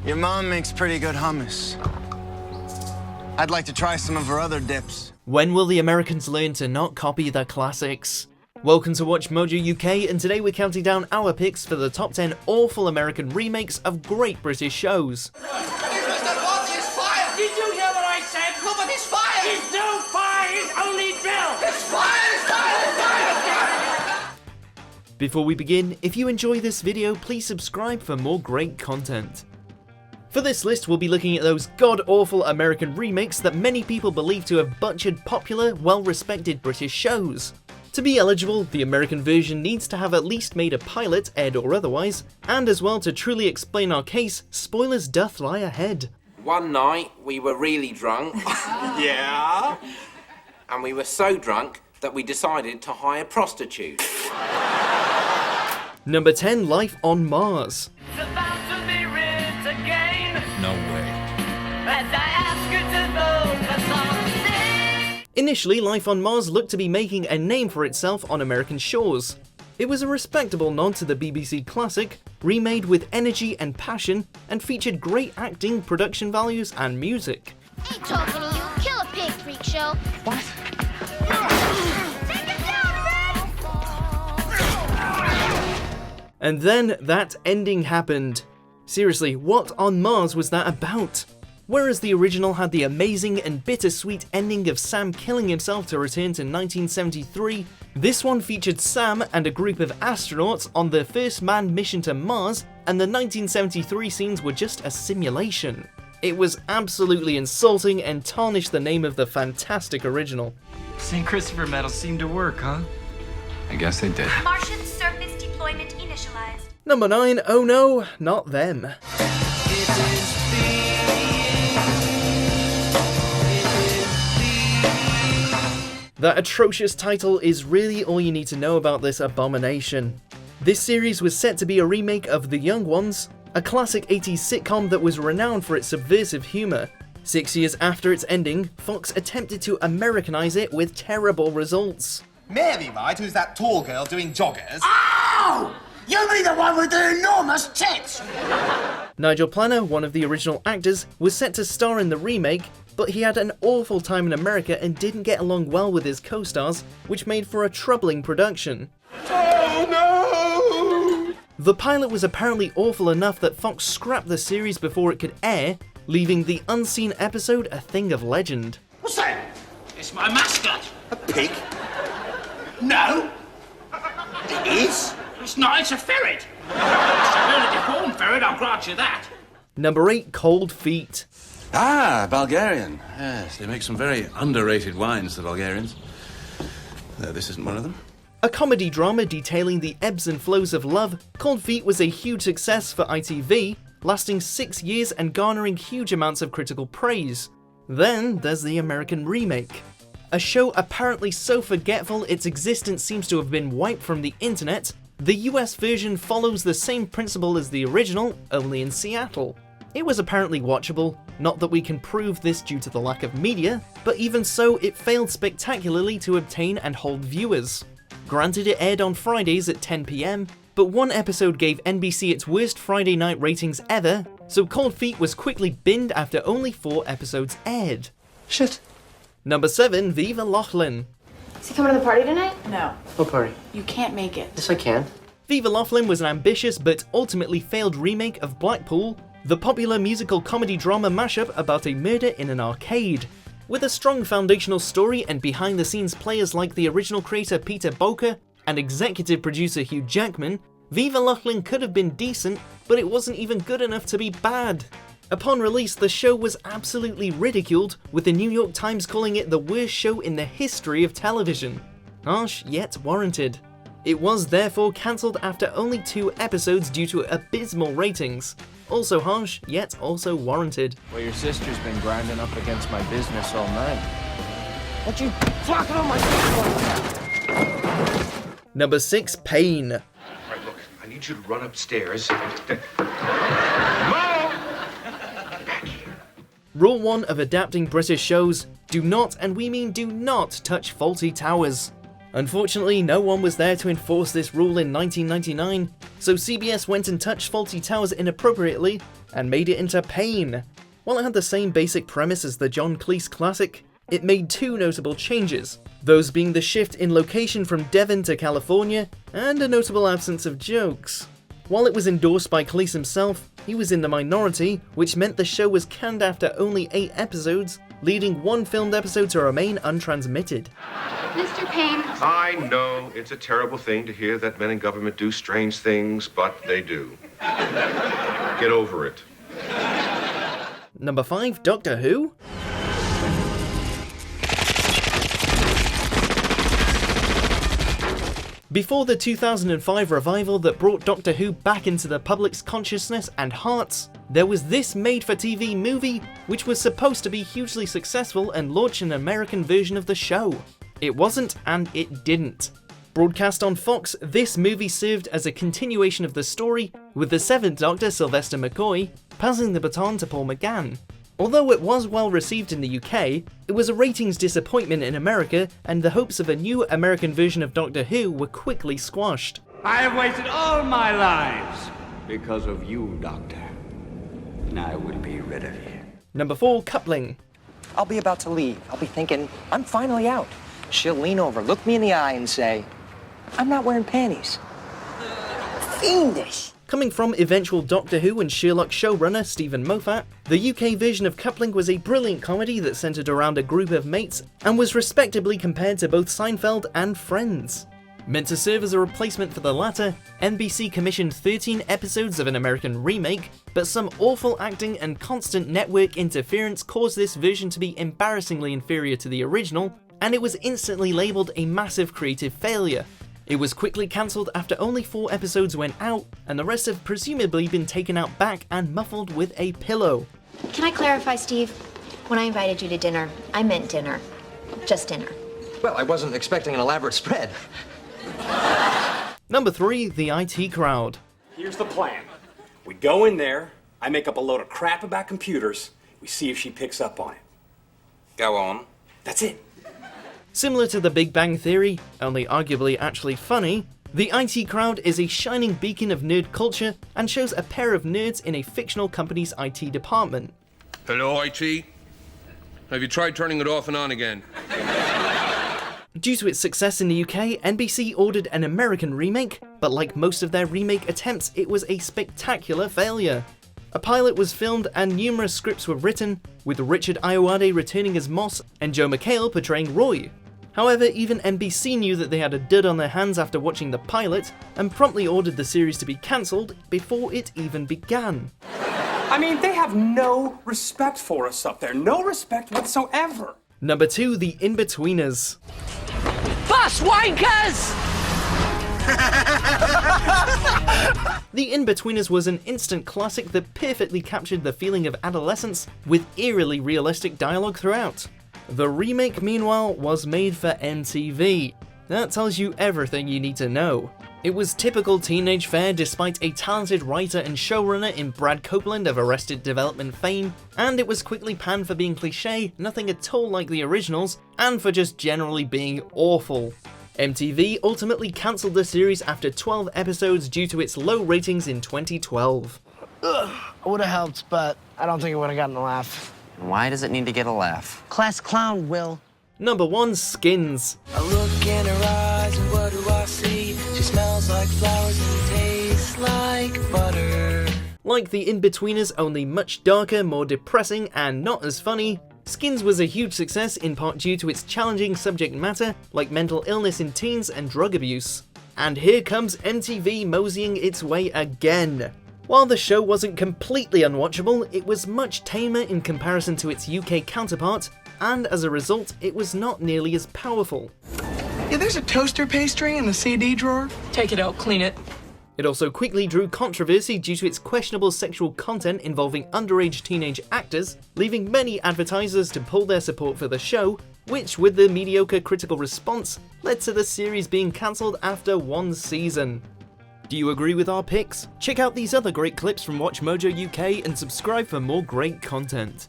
Your mom makes pretty good hummus. I'd like to try some of her other dips. When will the Americans learn to not copy the classics? Welcome to Watch Mojo UK, and today we're counting down our picks for the top 10 awful American remakes of great British shows. Did you hear what I said? No, but it's fire! It's no fire, it's only drill! It's fire! It's fire! It's fire! Before we begin, if you enjoy this video, please subscribe for more great content. For this list, we'll be looking at those god-awful American remakes that many people believe to have butchered popular, well-respected British shows. To be eligible, the American version needs to have at least made a pilot, aired or otherwise, and as well to truly explain our case, spoilers doth lie ahead. One night, we were really drunk. Yeah? And we were so drunk that we decided to hire prostitutes. Number 10, Life on Mars. No way. Initially, Life on Mars looked to be making a name for itself on American shores. It was a respectable nod to the BBC classic, remade with energy and passion, and featured great acting, production values, and music. Ain't talking to you. Kill a pig, freak show. What? Take it down, Red! And then that ending happened. Seriously, what on Mars was that about? Whereas the original had the amazing and bittersweet ending of Sam killing himself to return to 1973, this one featured Sam and a group of astronauts on their first manned mission to Mars, and the 1973 scenes were just a simulation. It was absolutely insulting and tarnished the name of the fantastic original. St. Christopher medals seem to work, huh? I guess they did. Martian surface deployment initialized. Number 9, oh no, not them. That atrocious title is really all you need to know about this abomination. This series was set to be a remake of The Young Ones, a classic 80s sitcom that was renowned for its subversive humour. 6 years after its ending, Fox attempted to Americanize it with terrible results. Mary, right, who's that tall girl doing joggers? Ow! You mean the one with the enormous tits? Nigel Planer, one of the original actors, was set to star in the remake, but he had an awful time in America and didn't get along well with his co-stars, which made for a troubling production. Oh no! The pilot was apparently awful enough that Fox scrapped the series before it could air, leaving the unseen episode a thing of legend. What's that? It's my mascot. A pig? No. It is? It's not, it's a ferret. It's a really deformed ferret, I'll grant you that. Number 8, Cold Feet. Ah, Bulgarian. Yes, they make some very underrated wines, the Bulgarians. This isn't one of them. A comedy drama detailing the ebbs and flows of love, Cold Feet was a huge success for ITV, lasting 6 years and garnering huge amounts of critical praise. Then there's the American remake. A show apparently so forgetful its existence seems to have been wiped from the internet, the US version follows the same principle as the original, only in Seattle. It was apparently watchable, not that we can prove this due to the lack of media, but even so it failed spectacularly to obtain and hold viewers. Granted, it aired on Fridays at 10 PM, but one episode gave NBC its worst Friday night ratings ever, so Cold Feet was quickly binned after only 4 episodes aired. Shit. Number 7, Viva Laughlin. Is he coming to the party tonight? No. What party? You can't make it. Yes, I can. Viva Laughlin was an ambitious but ultimately failed remake of Blackpool, the popular musical comedy drama mashup about a murder in an arcade. With a strong foundational story and behind-the-scenes players like the original creator Peter Boker and executive producer Hugh Jackman, Viva Laughlin could have been decent, but it wasn't even good enough to be bad. Upon release, the show was absolutely ridiculed, with the New York Times calling it the worst show in the history of television. Harsh, yet warranted. It was therefore cancelled after only 2 episodes due to abysmal ratings. Also harsh, yet also warranted. Well, your sister's been grinding up against my business all night. What you flocking on my face like that? Number 6, Payne. All right, look, I need you to run upstairs. Rule 1 of adapting British shows, do not, and we mean do not, touch faulty towers. Unfortunately, no one was there to enforce this rule in 1999, so CBS went and touched Fawlty Towers inappropriately and made it into Payne. While it had the same basic premise as the John Cleese classic, it made two notable changes, those being the shift in location from Devon to California, and a notable absence of jokes. While it was endorsed by Cleese himself, he was in the minority, which meant the show was canned after only 8 episodes, leading one filmed episode to remain untransmitted. Mr. Payne. I know it's a terrible thing to hear that men in government do strange things, but they do. Get over it. Number 5, Doctor Who? Before the 2005 revival that brought Doctor Who back into the public's consciousness and hearts, there was this made-for-TV movie which was supposed to be hugely successful and launch an American version of the show. It wasn't, and it didn't. Broadcast on Fox, this movie served as a continuation of the story, with the 7th Doctor, Sylvester McCoy, passing the baton to Paul McGann. Although it was well received in the UK, it was a ratings disappointment in America, and the hopes of a new American version of Doctor Who were quickly squashed. I have waited all my lives because of you, Doctor. And I will be rid of you. Number 4, Coupling. I'll be about to leave. I'll be thinking, I'm finally out. She'll lean over, look me in the eye and say, I'm not wearing panties. Fiendish. Coming from eventual Doctor Who and Sherlock showrunner Stephen Moffat, the UK version of Coupling was a brilliant comedy that centred around a group of mates and was respectably compared to both Seinfeld and Friends. Meant to serve as a replacement for the latter, NBC commissioned 13 episodes of an American remake, but some awful acting and constant network interference caused this version to be embarrassingly inferior to the original, and it was instantly labelled a massive creative failure. It was quickly cancelled after only 4 episodes went out, and the rest have presumably been taken out back and muffled with a pillow. Can I clarify, Steve? When I invited you to dinner, I meant dinner. Just dinner. Well, I wasn't expecting an elaborate spread. Number 3, the IT crowd. Here's the plan. We go in there, I make up a load of crap about computers, we see if she picks up on it. Go on. That's it. Similar to The Big Bang Theory, only arguably actually funny, the IT crowd is a shining beacon of nerd culture and shows a pair of nerds in a fictional company's IT department. Hello, IT? Have you tried turning it off and on again? Due to its success in the UK, NBC ordered an American remake, but like most of their remake attempts, it was a spectacular failure. A pilot was filmed and numerous scripts were written, with Richard Ayoade returning as Moss and Joe McHale portraying Roy. However, even NBC knew that they had a dud on their hands after watching the pilot, and promptly ordered the series to be cancelled before it even began. I mean, they have no respect for us up there. No respect whatsoever. Number 2, The Inbetweeners. Bus wankers! The Inbetweeners was an instant classic that perfectly captured the feeling of adolescence with eerily realistic dialogue throughout. The remake, meanwhile, was made for MTV. That tells you everything you need to know. It was typical teenage fare despite a talented writer and showrunner in Brad Copeland of Arrested Development fame, and it was quickly panned for being cliché, nothing at all like the originals, and for just generally being awful. MTV ultimately cancelled the series after 12 episodes due to its low ratings in 2012. Ugh, it would have helped, but I don't think it would have gotten a laugh. Why does it need to get a laugh? Class clown, Will. Number 1, Skins. I look in her eyes and what do I see? She smells like flowers and tastes like butter. Like The Inbetweeners, only much darker, more depressing, and not as funny, Skins was a huge success in part due to its challenging subject matter, like mental illness in teens and drug abuse. And here comes MTV moseying its way again. While the show wasn't completely unwatchable, it was much tamer in comparison to its UK counterpart, and as a result, it was not nearly as powerful. Yeah, there's a toaster pastry in the CD drawer. Take it out, clean it. It also quickly drew controversy due to its questionable sexual content involving underage teenage actors, leaving many advertisers to pull their support for the show, which, with the mediocre critical response, led to the series being cancelled after 1 season. Do you agree with our picks? Check out these other great clips from WatchMojo UK and subscribe for more great content.